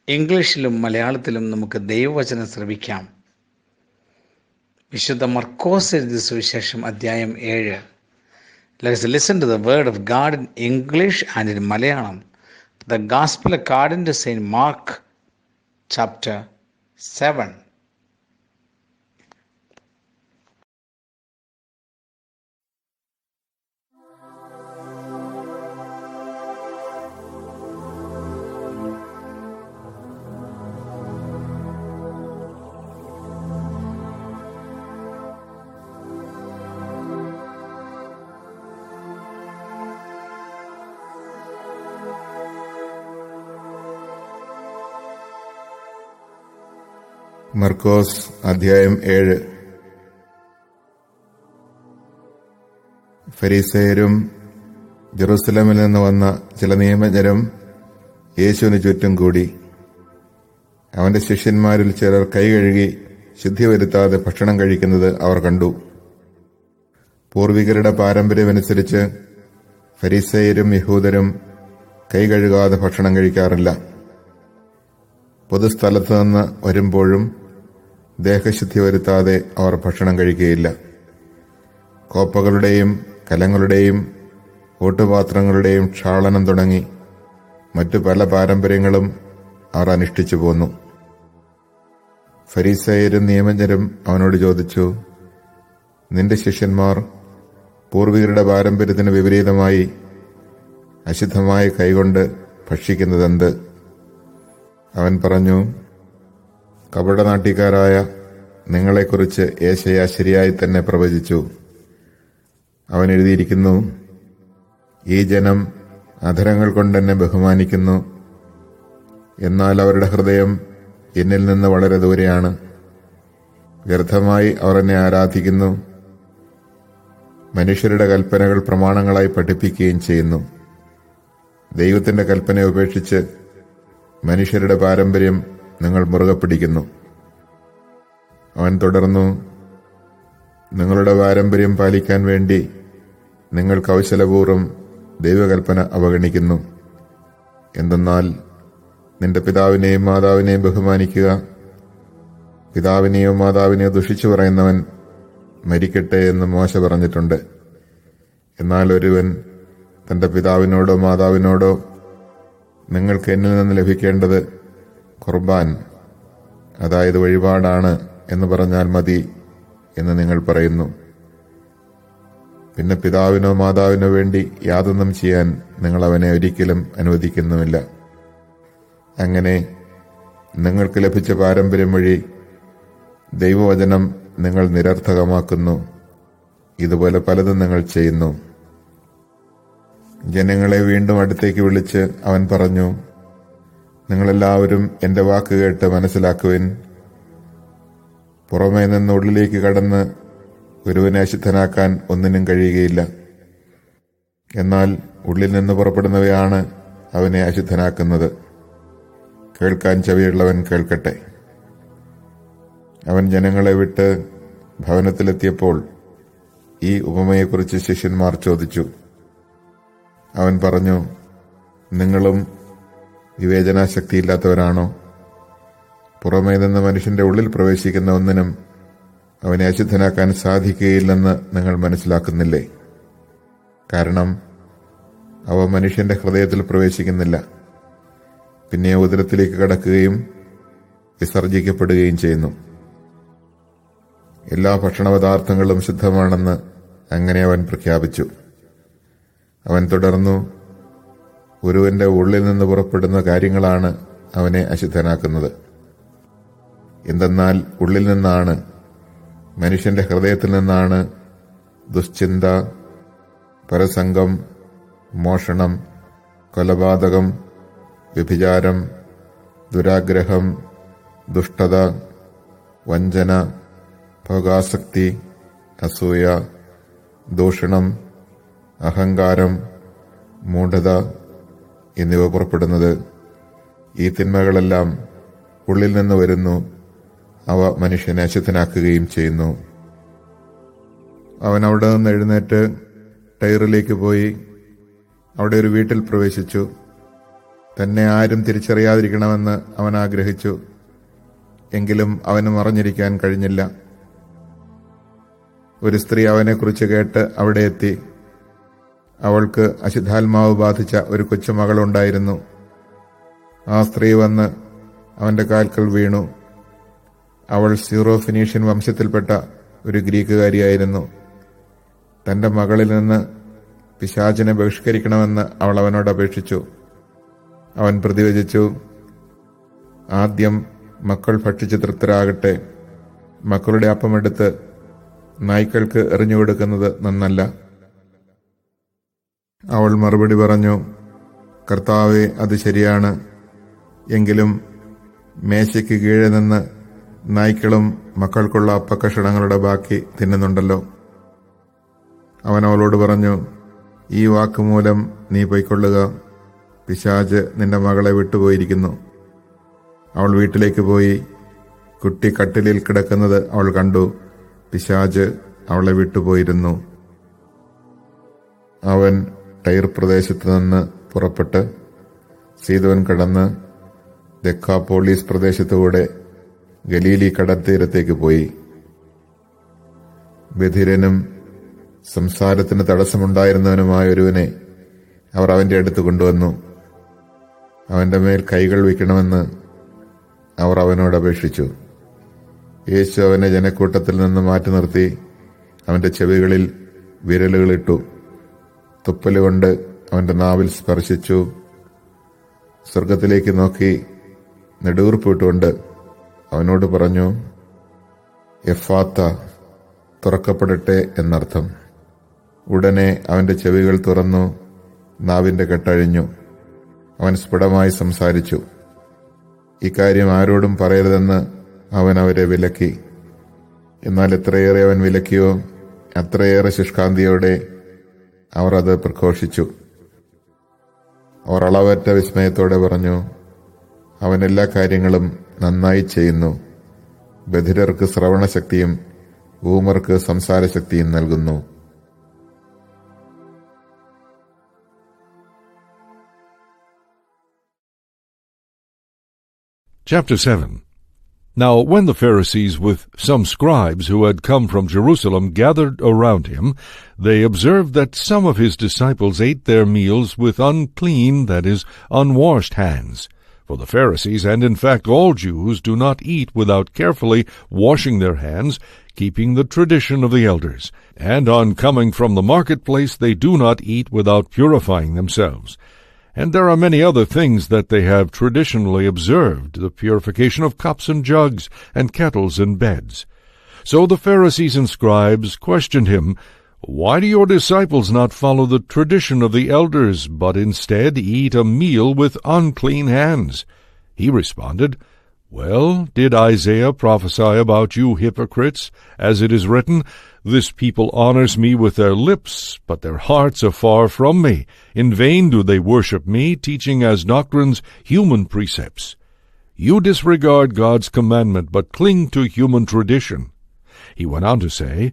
ഇംഗ്ലീഷിലും മലയാളത്തിലും നമുക്ക് ദൈവവചനം ശ്രവിക്കാം. വിശുദ്ധ മർക്കോസ് എഴുതിയ സുവിശേഷം അധ്യായം 7. Let us listen to the word of God in English and in Malayalam. The Gospel according to St. Mark, chapter 7. മർക്കോസ് അധ്യായം 7. ഫരീസയരും ജെറുസലേമിൽ നിന്ന് വന്ന ചില നിയമജ്ഞരും യേശുവിന് ചുറ്റും കൂടി. അവന്റെ ശിഷ്യന്മാരിൽ ചിലർ കൈ കഴുകി ശുദ്ധി വരുത്താതെ ഭക്ഷണം കഴിക്കുന്നത് അവർ കണ്ടു. പൂർവികരുടെ പാരമ്പര്യമനുസരിച്ച് ഫരീസയരും യഹൂദരും കൈ കഴുകാതെ ഭക്ഷണം കഴിക്കാറില്ല. പൊതുസ്ഥലത്ത് നിന്ന് വരുമ്പോഴും ദേഹശുദ്ധി വരുത്താതെ അവർ ഭക്ഷണം കഴിക്കുകയില്ല. കോപ്പകളുടെയും കലങ്ങളുടെയും ഓട്ടുപാത്രങ്ങളുടെയും ക്ഷാളനം തുടങ്ങി മറ്റു പല പാരമ്പര്യങ്ങളും അവർ അനുഷ്ഠിച്ചു പോന്നു. ഫരീസയരും നിയമജ്ഞരും അവനോട് ചോദിച്ചു, നിന്റെ ശിഷ്യന്മാർ പൂർവികരുടെ പാരമ്പര്യത്തിന് വിപരീതമായി അശുദ്ധമായ കൈകൊണ്ട് ഭക്ഷിക്കുന്നതെന്ത്? അവൻ പറഞ്ഞു, കപടനാട്യക്കാരായ നിങ്ങളെക്കുറിച്ച് യേശയ്യാ ശരിയായി തന്നെ പ്രവചിച്ചു. അവൻ എഴുതിയിരിക്കുന്നു, ഈ ജനം അധരങ്ങൾ കൊണ്ടെന്നെ ബഹുമാനിക്കുന്നു, എന്നാൽ അവരുടെ ഹൃദയം എന്നിൽ നിന്ന് വളരെ ദൂരെയാണ്. വ്യർത്ഥമായി അവർ എന്നെ ആരാധിക്കുന്നു, മനുഷ്യരുടെ കൽപ്പനകൾ പ്രമാണങ്ങളായി പഠിപ്പിക്കുകയും ചെയ്യുന്നു. ദൈവത്തിന്റെ കൽപ്പന ഉപേക്ഷിച്ച് മനുഷ്യരുടെ പാരമ്പര്യം നിങ്ങൾ മുറുകെ പിടിക്കുന്നു. അവൻ തുടർന്നു, നിങ്ങളുടെ പാരമ്പര്യം പാലിക്കാൻ വേണ്ടി നിങ്ങൾ കൗശലപൂർവ്വം ദൈവകൽപ്പന അവഗണിക്കുന്നു. എന്തെന്നാൽ നിന്റെ പിതാവിനെയും മാതാവിനെയും ബഹുമാനിക്കുക, പിതാവിനെയോ മാതാവിനെയോ ദുഷിച്ചു പറയുന്നവൻ മരിക്കട്ടെ എന്ന് മോശ പറഞ്ഞിട്ടുണ്ട്. എന്നാൽ ഒരുവൻ തന്റെ പിതാവിനോടോ മാതാവിനോടോ നിങ്ങൾക്ക് എന്നിൽ നിന്ന് ലഭിക്കേണ്ടത് ഖുർബാൻ, അതായത് വഴിപാടാണ് എന്ന് പറഞ്ഞാൽ മതി എന്ന് നിങ്ങൾ പറയുന്നു. പിന്നെ പിതാവിനോ മാതാവിനോ വേണ്ടി യാതൊന്നും ചെയ്യാൻ നിങ്ങൾ അവനെ ഒരിക്കലും അനുവദിക്കുന്നുമില്ല. അങ്ങനെ നിങ്ങൾക്ക് ലഭിച്ച പാരമ്പര്യം വഴി ദൈവവചനം നിങ്ങൾ നിരർത്ഥകമാക്കുന്നു. ഇതുപോലെ പലതും നിങ്ങൾ ചെയ്യുന്നു. ജനങ്ങളെ വീണ്ടും അടുത്തേക്ക് വിളിച്ച് അവൻ പറഞ്ഞു, നിങ്ങളെല്ലാവരും എന്റെ വാക്ക് കേട്ട് മനസ്സിലാക്കുവിൻ. പുറമേ നിന്ന് ഉള്ളിലേക്ക് കടന്ന് ഒരുവനെ അശുദ്ധനാക്കാൻ ഒന്നിനും കഴിയുകയില്ല. എന്നാൽ ഉള്ളിൽ നിന്ന് പുറപ്പെടുന്നവയാണ് അവനെ അശുദ്ധനാക്കുന്നത്. കേൾക്കാൻ ചെവിയുള്ളവൻ കേൾക്കട്ടെ. അവൻ ജനങ്ങളെ വിട്ട് ഭവനത്തിലെത്തിയപ്പോൾ ഈ ഉപമയെക്കുറിച്ച് ശിഷ്യന്മാർ ചോദിച്ചു. അവൻ പറഞ്ഞു, നിങ്ങളും വിവേചനാശക്തിയില്ലാത്തവരാണോ? പുറമേ നിന്ന് മനുഷ്യന്റെ ഉള്ളിൽ പ്രവേശിക്കുന്ന ഒന്നിനും അവനെ അശുദ്ധനാക്കാൻ സാധിക്കുകയില്ലെന്ന് നിങ്ങൾ മനസ്സിലാക്കുന്നില്ലേ? കാരണം അവ മനുഷ്യന്റെ ഹൃദയത്തിൽ പ്രവേശിക്കുന്നില്ല, പിന്നെ ഉദരത്തിലേക്ക് കടക്കുകയും വിസർജിക്കപ്പെടുകയും ചെയ്യുന്നു. എല്ലാ ഭക്ഷണപദാർത്ഥങ്ങളും ശുദ്ധമാണെന്ന് അങ്ങനെ അവൻ പ്രഖ്യാപിച്ചു. അവൻ തുടർന്നു, ഒരുവന്റെ ഉള്ളിൽ നിന്ന് പുറപ്പെടുന്ന കാര്യങ്ങളാണ് അവനെ അശുദ്ധനാക്കുന്നത്. എന്തെന്നാൽ ഉള്ളിൽ നിന്നാണ്, മനുഷ്യന്റെ ഹൃദയത്തിൽ നിന്നാണ് ദുശ്ചിന്ത, പരസംഗം, മോഷണം, കൊലപാതകം, വ്യഭിചാരം, ദുരാഗ്രഹം, ദുഷ്ടത, വഞ്ചന, ഭോഗാസക്തി, അസൂയ, ദൂഷണം, അഹങ്കാരം, മൂഢത എന്നിവ പുറപ്പെടുന്നത്. ഈ തിന്മകളെല്ലാം ഉള്ളിൽ നിന്ന് വരുന്നു, അവ മനുഷ്യനെ അശുദ്ധനാക്കുകയും ചെയ്യുന്നു. അവൻ അവിടെ നിന്ന് എഴുന്നേറ്റ് ടൈറിലേക്ക് പോയി അവിടെ ഒരു വീട്ടിൽ പ്രവേശിച്ചു. തന്നെ ആരും തിരിച്ചറിയാതിരിക്കണമെന്ന് അവൻ ആഗ്രഹിച്ചു. എങ്കിലും അവന് മറഞ്ഞിരിക്കാൻ കഴിഞ്ഞില്ല. ഒരു സ്ത്രീ അവനെക്കുറിച്ച് കേട്ട് അവിടെ എത്തി. അവൾക്ക് അശുദ്ധാത്മാവ് ബാധിച്ച ഒരു കൊച്ചുമകളുണ്ടായിരുന്നു. ആ സ്ത്രീ വന്ന് അവന്റെ കാൽക്കൽ വീണു. അവൾ സീറോ ഫിനീഷ്യൻ വംശത്തിൽപ്പെട്ട ഒരു ഗ്രീക്കുകാരിയായിരുന്നു. തന്റെ മകളിൽ നിന്ന് പിശാചിനെ ബഹിഷ്കരിക്കണമെന്ന് അവൾ അവനോട് അപേക്ഷിച്ചു. അവൻ പ്രതിവചിച്ചു, ആദ്യം മക്കൾ ഭക്ഷിച്ച് തൃപ്തരാകട്ടെ. മക്കളുടെ അപ്പമെടുത്ത് നായ്ക്കൾക്ക് എറിഞ്ഞുകൊടുക്കുന്നത് നന്നല്ല. അവൾ മറുപടി പറഞ്ഞു, കർത്താവേ, അത് ശരിയാണ്. എങ്കിലും മേശയ്ക്ക് കീഴെ നിന്ന് നായ്ക്കളും മക്കൾക്കുള്ള അപ്പക്കഷണങ്ങളുടെ ബാക്കി തിന്നുന്നുണ്ടല്ലോ. അവൻ അവളോട് പറഞ്ഞു, ഈ വാക്കുമൂലം നീ പൊയ്ക്കൊള്ളുക. പിശാച് നിന്റെ മകളെ വിട്ടുപോയിരിക്കുന്നു. അവൾ വീട്ടിലേക്ക് പോയി. കുട്ടി കട്ടിലിൽ കിടക്കുന്നത് അവൾ കണ്ടു. പിശാച് അവളെ വിട്ടുപോയിരുന്നു. അവൻ ടൈർ പ്രദേശത്ത് നിന്ന് പുറപ്പെട്ട് സീദോൻ കടന്ന് ദെക്കാപോളീസ് പ്രദേശത്തുകൂടെ ഗലീലി കടൽത്തീരത്തേക്ക് പോയി. ബധിരനും സംസാരത്തിന് തടസ്സമുണ്ടായിരുന്നവനുമായ ഒരുവനെ അവർ അവന്റെ അടുത്ത് കൊണ്ടുവന്നു. അവന്റെ മേൽ കൈകൾ വയ്ക്കണമെന്ന് അവർ അവനോട് അപേക്ഷിച്ചു. യേശു അവനെ ജനക്കൂട്ടത്തിൽ നിന്ന് മാറ്റി നിർത്തി അവന്റെ ചെവികളിൽ വിരലുകളിട്ടു. തുപ്പലുകൊണ്ട് അവന്റെ നാവിൽ സ്പർശിച്ചു. സ്വർഗത്തിലേക്ക് നോക്കി നെടുവീർപ്പിട്ടുകൊണ്ട് അവനോട് പറഞ്ഞു, എഫാത്ത, തുറക്കപ്പെടട്ടെ എന്നർത്ഥം. ഉടനെ അവന്റെ ചെവികൾ തുറന്നു, നാവിന്റെ കെട്ടഴിഞ്ഞു. അവൻ സ്ഫുടമായി സംസാരിച്ചു. ഇക്കാര്യം ആരോടും പറയരുതെന്ന് അവൻ അവരെ വിലക്കി. എന്നാൽ എത്രയേറെ അവൻ വിലക്കിയോ അത്രയേറെ ശുഷ്കാന്തിയോടെ അവർ അത് പ്രഘോഷിച്ചു. അവർ അളവറ്റ വിസ്മയത്തോടെ പറഞ്ഞു, അവൻ എല്ലാ കാര്യങ്ങളും നന്നായി ചെയ്യുന്നു. ബധിരർക്ക് ശ്രവണശക്തിയും ഊമർക്ക് സംസാരശക്തിയും നൽകുന്നു. Chapter 7. Now when the Pharisees with some scribes who had come from Jerusalem gathered around him, they observed that some of his disciples ate their meals with unclean, that is, unwashed hands. For the Pharisees, and in fact all Jews, do not eat without carefully washing their hands, keeping the tradition of the elders. And on coming from the marketplace they do not eat without purifying themselves. And there are many other things that they have traditionally observed, the purification of cups and jugs, and kettles and beds. So the Pharisees and scribes questioned him, Why do your disciples not follow the tradition of the elders, but instead eat a meal with unclean hands? He responded, Well, did Isaiah prophesy about you hypocrites, as it is written, This people honors me with their lips, but their hearts are far from me. In vain do they worship me, teaching as doctrines human precepts. You disregard God's commandment, but cling to human tradition. He went on to say,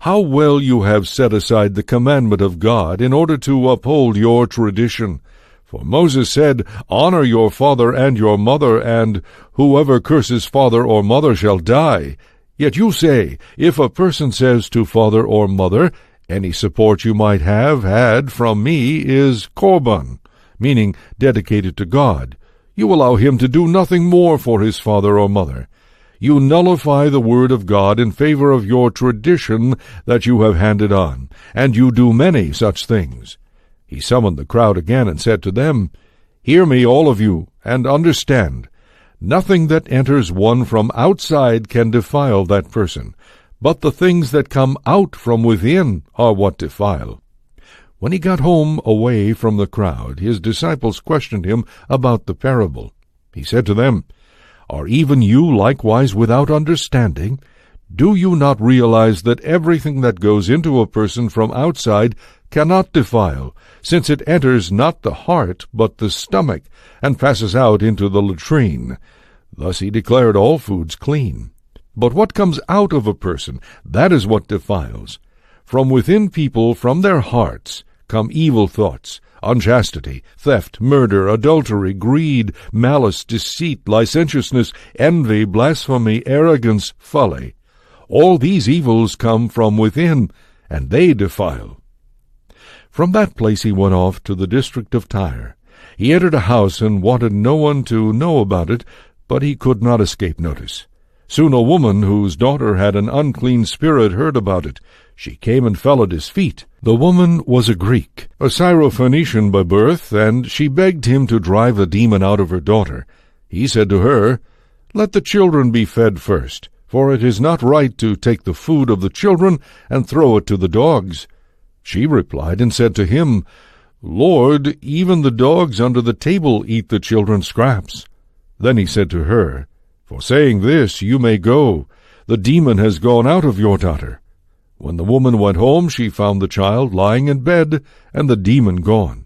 How well you have set aside the commandment of God in order to uphold your tradition. For Moses said, Honor your father and your mother, and whoever curses father or mother shall die. Yet you say, if a person says to father or mother, Any support you might have had from me is korban, meaning dedicated to God. You allow him to do nothing more for his father or mother. You nullify the word of God in favor of your tradition that you have handed on, and you do many such things. He summoned the crowd again and said to them, Hear me, all of you, and understand. Nothing that enters one from outside can defile that person, but the things that come out from within are what defile. When he got home away from the crowd, his disciples questioned him about the parable. He said to them, Are even you likewise without understanding? Do you not realize that everything that goes into a person from outside cannot defile, since it enters not the heart but the stomach, and passes out into the latrine? Thus he declared all foods clean. But what comes out of a person, that is what defiles. From within people, from their hearts, come evil thoughts, unchastity, theft, murder, adultery, greed, malice, deceit, licentiousness, envy, blasphemy, arrogance, folly. All these evils come from within, and they defile. From that place he went off to the district of Tyre. He entered a house and wanted no one to know about it, but he could not escape notice. Soon a woman whose daughter had an unclean spirit heard about it. She came and fell at his feet. The woman was a Greek, a Syrophoenician by birth, and she begged him to drive the demon out of her daughter. He said to her, "Let the children be fed first, for it is not right to take the food of the children and throw it to the dogs." She replied and said to him, "Lord, even the dogs under the table eat the children's scraps." Then he said to her, "For saying this, you may go. The demon has gone out of your daughter." When the woman went home, she found the child lying in bed, and the demon gone.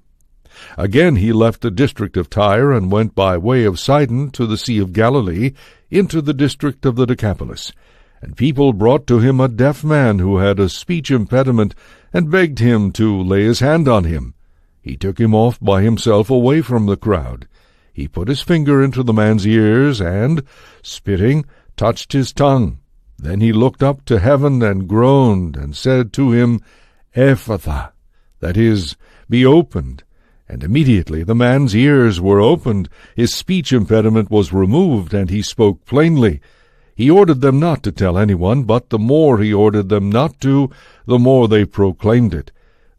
Again he left the district of Tyre, and went by way of Sidon to the Sea of Galilee, into the district of the Decapolis. And people brought to him a deaf man who had a speech impediment, and begged him to lay his hand on him. He took him off by himself away from the crowd. He put his finger into the man's ears, and, spitting, touched his tongue. Then he looked up to heaven and groaned, and said to him, "Ephphatha," that is, "be opened." And immediately the man's ears were opened, his speech impediment was removed, and he spoke plainly. He ordered them not to tell anyone, but the more he ordered them not to, the more they proclaimed it.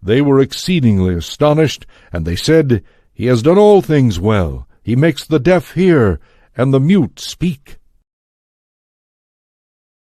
They were exceedingly astonished, and they said, "He has done all things well. He makes the deaf hear, and the mute speak."